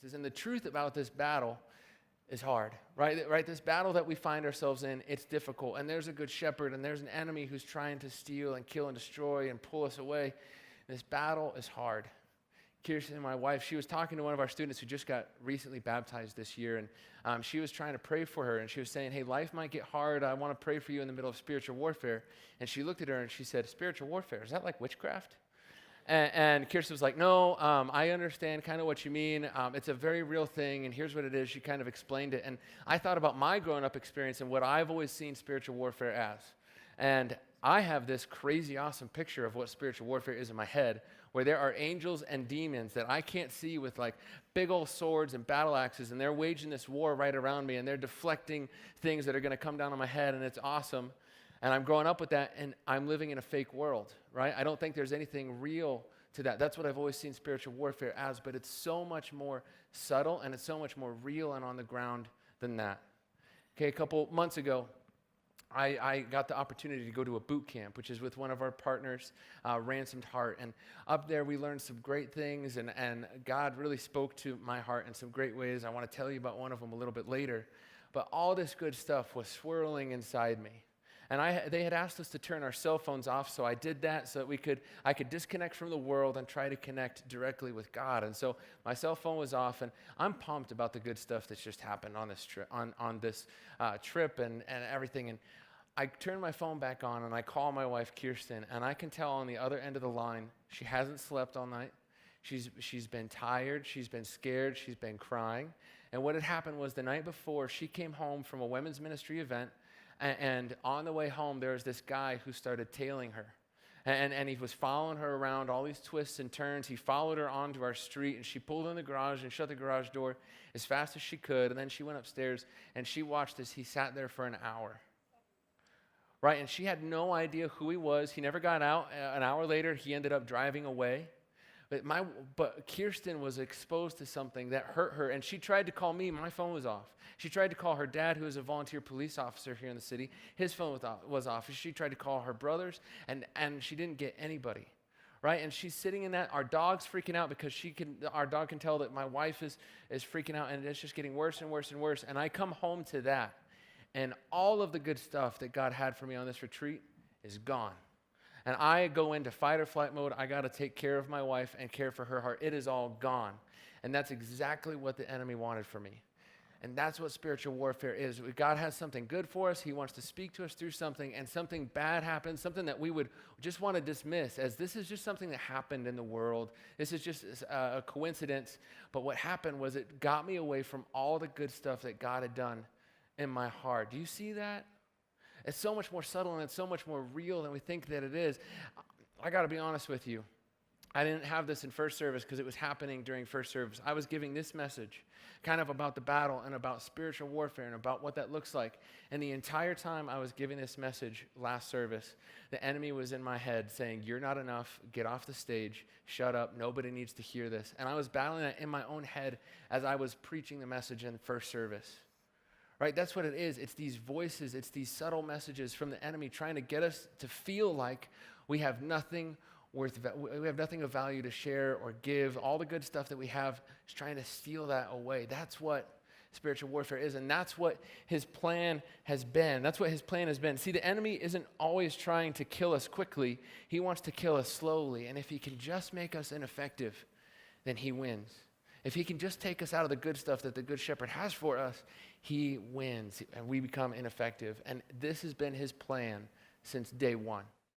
experiences. And the truth about this battle is hard, right? This battle that we find ourselves in, it's difficult. And there's a good shepherd, and there's an enemy who's trying to steal and kill and destroy and pull us away. This battle is hard. Kirsten, my wife, she was talking to one of our students who just got recently baptized this year, and she was trying to pray for her, and she was saying, hey, life might get hard. I want to pray for you in the middle of spiritual warfare. And she looked at her and she said, spiritual warfare, is that like witchcraft? And Kirsten was like, no, I understand kind of what you mean. It's a very real thing, and here's what it is. She kind of explained it. And I thought about my growing up experience and what I've always seen spiritual warfare as. And I have this crazy awesome picture of what spiritual warfare is in my head, where there are angels and demons that I can't see with like big old swords and battle axes, and they're waging this war right around me, and they're deflecting things that are going to come down on my head, and it's awesome. And I'm growing up with that, and I'm living in a fake world, right? I don't think there's anything real to that. That's what I've always seen spiritual warfare as, but it's so much more subtle, and it's so much more real and on the ground than that. Okay, a couple months ago, I got the opportunity to go to a boot camp, which is with one of our partners, Ransomed Heart. And up there, we learned some great things, and God really spoke to my heart in some great ways. I want to tell you about one of them a little bit later. But all this good stuff was swirling inside me. And they had asked us to turn our cell phones off, so I did that so that I could disconnect from the world and try to connect directly with God. And so my cell phone was off, and I'm pumped about the good stuff that's just happened on this trip, on this trip and everything. And I turn my phone back on, and I call my wife, Kirsten, and I can tell on the other end of the line, she hasn't slept all night. She's been tired. She's been scared. She's been crying. And what had happened was the night before, she came home from a women's ministry event, and on the way home, there was this guy who started tailing her. And he was following her around all these twists and turns. He followed her onto our street, and she pulled in the garage and shut the garage door as fast as she could. And then she went upstairs, and she watched as he sat there for an hour. Right? And she had no idea who he was. He never got out. An hour later, he ended up driving away. But Kirsten was exposed to something that hurt her, and she tried to call me. My phone was off. She tried to call her dad, who is a volunteer police officer here in the city. His phone was off. She tried to call her brothers, and she didn't get anybody, right? And she's sitting in that. Our dog's freaking out because our dog can tell that my wife is freaking out, and it's just getting worse and worse and worse. And I come home to that, and all of the good stuff that God had for me on this retreat is gone. And I go into fight or flight mode. I got to take care of my wife and care for her heart. It is all gone. And that's exactly what the enemy wanted for me. And that's what spiritual warfare is. God has something good for us. He wants to speak to us through something, and something bad happens, something that we would just want to dismiss as this is just something that happened in the world. This is just a coincidence. But what happened was it got me away from all the good stuff that God had done in my heart. Do you see that? It's so much more subtle, and it's so much more real than we think that it is. I got to be honest with you. I didn't have this in first service because it was happening during first service. I was giving this message kind of about the battle and about spiritual warfare and about what that looks like. And the entire time I was giving this message last service, the enemy was in my head saying, you're not enough, get off the stage, shut up, nobody needs to hear this. And I was battling that in my own head as I was preaching the message in first service. Right? That's what it is. It's these voices, it's these subtle messages from the enemy trying to get us to feel like we have nothing of value to share or give. All the good stuff that we have is trying to steal that away. That's what spiritual warfare is, and that's what his plan has been. That's what his plan has been. See, the enemy isn't always trying to kill us quickly. He wants to kill us slowly, and if he can just make us ineffective, then he wins. If he can just take us out of the good stuff that the good shepherd has for us, he wins, and we become ineffective. And this has been his plan since day one.